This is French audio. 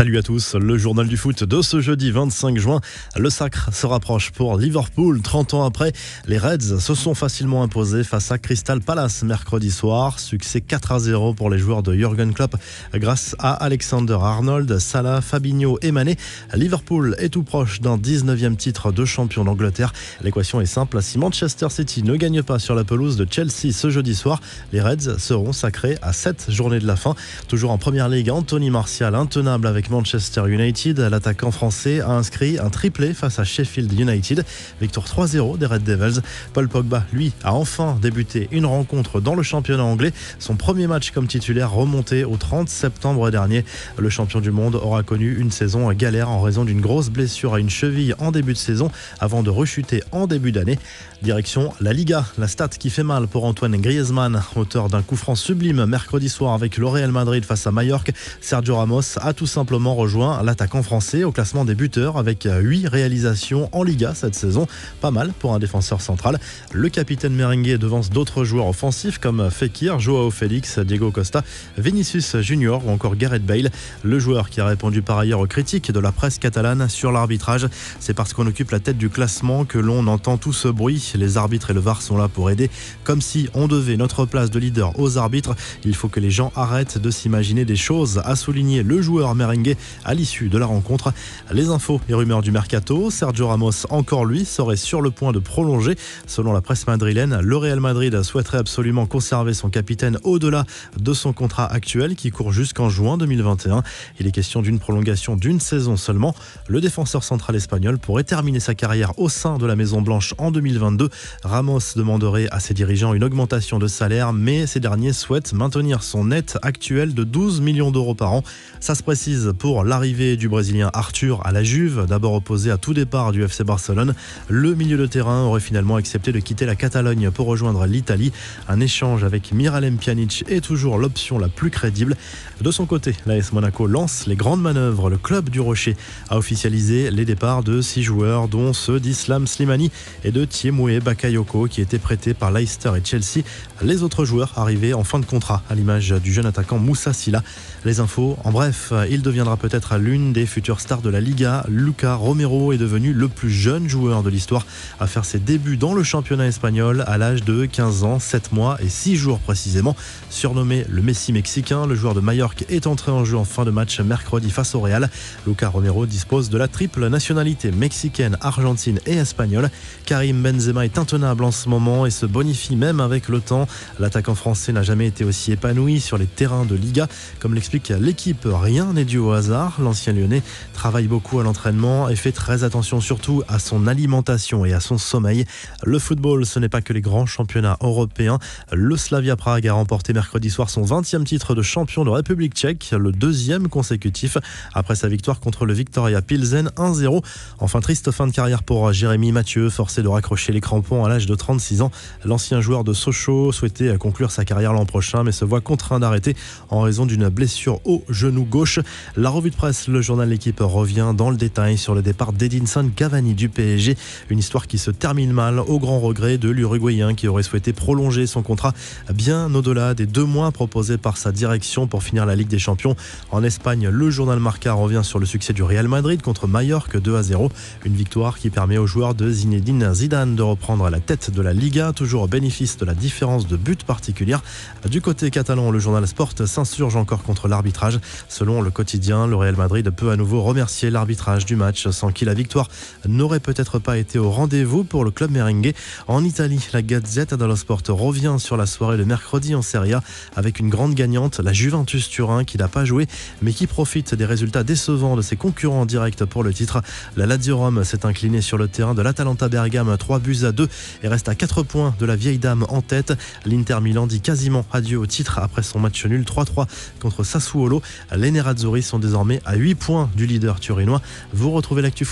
Salut à tous, le journal du foot de ce jeudi 25 juin. Le sacre se rapproche pour Liverpool. 30 ans après, les Reds se sont facilement imposés face à Crystal Palace mercredi soir. Succès 4-0 pour les joueurs de Jürgen Klopp grâce à Alexander-Arnold, Salah, Fabinho et Mané. Liverpool est tout proche d'un 19e titre de champion d'Angleterre. L'équation est simple, si Manchester City ne gagne pas sur la pelouse de Chelsea ce jeudi soir, les Reds seront sacrés à 7 journées de la fin. Toujours en première ligue, Anthony Martial, intenable avec Manchester United. L'attaquant français a inscrit un triplé face à Sheffield United. Victoire 3-0 des Red Devils. Paul Pogba, lui, a enfin débuté une rencontre dans le championnat anglais. Son premier match comme titulaire remonté au 30 septembre dernier. Le champion du monde aura connu une saison galère en raison d'une grosse blessure à une cheville en début de saison avant de rechuter en début d'année. Direction la Liga, la stat qui fait mal pour Antoine Griezmann, auteur d'un coup franc sublime mercredi soir avec le Real Madrid face à Majorque. Sergio Ramos a tout simplement rejoint l'attaquant français au classement des buteurs avec 8 réalisations en Liga cette saison. Pas mal pour un défenseur central. Le capitaine merengue devance d'autres joueurs offensifs comme Fekir, Joao Félix, Diego Costa, Vinicius Junior ou encore Gareth Bale. Le joueur qui a répondu par ailleurs aux critiques de la presse catalane sur l'arbitrage. C'est parce qu'on occupe la tête du classement que l'on entend tout ce bruit. Les arbitres et le VAR sont là pour aider. Comme si on devait notre place de leader aux arbitres. Il faut que les gens arrêtent de s'imaginer des choses, a souligné le joueur merengue à l'issue de la rencontre. Les infos et rumeurs du mercato. Sergio Ramos, encore lui, serait sur le point de prolonger. Selon la presse madrilène, le Real Madrid souhaiterait absolument conserver son capitaine au-delà de son contrat actuel qui court jusqu'en juin 2021. Il est question d'une prolongation d'une saison seulement. Le défenseur central espagnol pourrait terminer sa carrière au sein de la Maison Blanche en 2022. Ramos demanderait à ses dirigeants une augmentation de salaire, mais ces derniers souhaitent maintenir son net actuel de 12 millions d'euros par an. Ça se précise pour l'arrivée du Brésilien Arthur à la Juve, d'abord opposé à tout départ du FC Barcelone. Le milieu de terrain aurait finalement accepté de quitter la Catalogne pour rejoindre l'Italie. Un échange avec Miralem Pjanic est toujours l'option la plus crédible. De son côté, l'AS Monaco lance les grandes manœuvres. Le club du Rocher a officialisé les départs de 6 joueurs, dont ceux d'Islam Slimani et de Thiemoué Bakayoko, qui étaient prêtés par Leicester et Chelsea. Les autres joueurs arrivés en fin de contrat, à l'image du jeune attaquant Moussa Sylla. Les infos, en bref, il deviendra peut-être l'une des futures stars de la Liga. Lucas Romero est devenu le plus jeune joueur de l'histoire à faire ses débuts dans le championnat espagnol à l'âge de 15 ans, 7 mois et 6 jours précisément. Surnommé le Messi mexicain, le joueur de Majorque est entré en jeu en fin de match mercredi face au Real. Lucas Romero dispose de la triple nationalité mexicaine, argentine et espagnole. Karim Benzema est intenable en ce moment et se bonifie même avec le temps. L'attaquant français n'a jamais été aussi épanoui sur les terrains de Liga. Comme l'explique l'équipe, rien n'est dû au hasard. L'ancien Lyonnais travaille beaucoup à l'entraînement et fait très attention surtout à son alimentation et à son sommeil. Le football, ce n'est pas que les grands championnats européens. Le Slavia Prague a remporté mercredi soir son 20e titre de champion de République tchèque, le 2e consécutif après sa victoire contre le Viktoria Pilsen 1-0. Enfin, triste fin de carrière pour Jérémy Mathieu, forcé de raccrocher les crampons à l'âge de 36 ans. L'ancien joueur de Sochaux souhaitait conclure sa carrière l'an prochain mais se voit contraint d'arrêter en raison d'une blessure au genou gauche. La revue de presse, le journal L'Équipe revient dans le détail sur le départ d'Edinson Cavani du PSG. Une histoire qui se termine mal au grand regret de l'Uruguayen qui aurait souhaité prolonger son contrat bien au-delà des 2 mois proposés par sa direction pour finir la Ligue des Champions. En Espagne, le journal Marca revient sur le succès du Real Madrid contre Majorque 2-0. Une victoire qui permet aux joueurs de Zinedine Zidane de reprendre la tête de la Liga, toujours au bénéfice de la différence de but particulière. Du côté catalan, le journal Sport s'insurge encore contre l'arbitrage. Selon le quotidien, le Real Madrid peut à nouveau remercier l'arbitrage du match, sans qui la victoire n'aurait peut-être pas été au rendez-vous pour le club merengue. En Italie, la Gazzetta dello Sport revient sur la soirée de mercredi en Serie A avec une grande gagnante, la Juventus Turin, qui n'a pas joué mais qui profite des résultats décevants de ses concurrents directs pour le titre. La Lazio Rome s'est inclinée sur le terrain de l'Atalanta Bergame 3-2 et reste à 4 points de la vieille dame en tête. L'Inter Milan dit quasiment adieu au titre après son match nul 3-3 contre Sassuolo. Les Nerazzurri sont désormais à 8 points du leader turinois. Vous retrouvez l'actu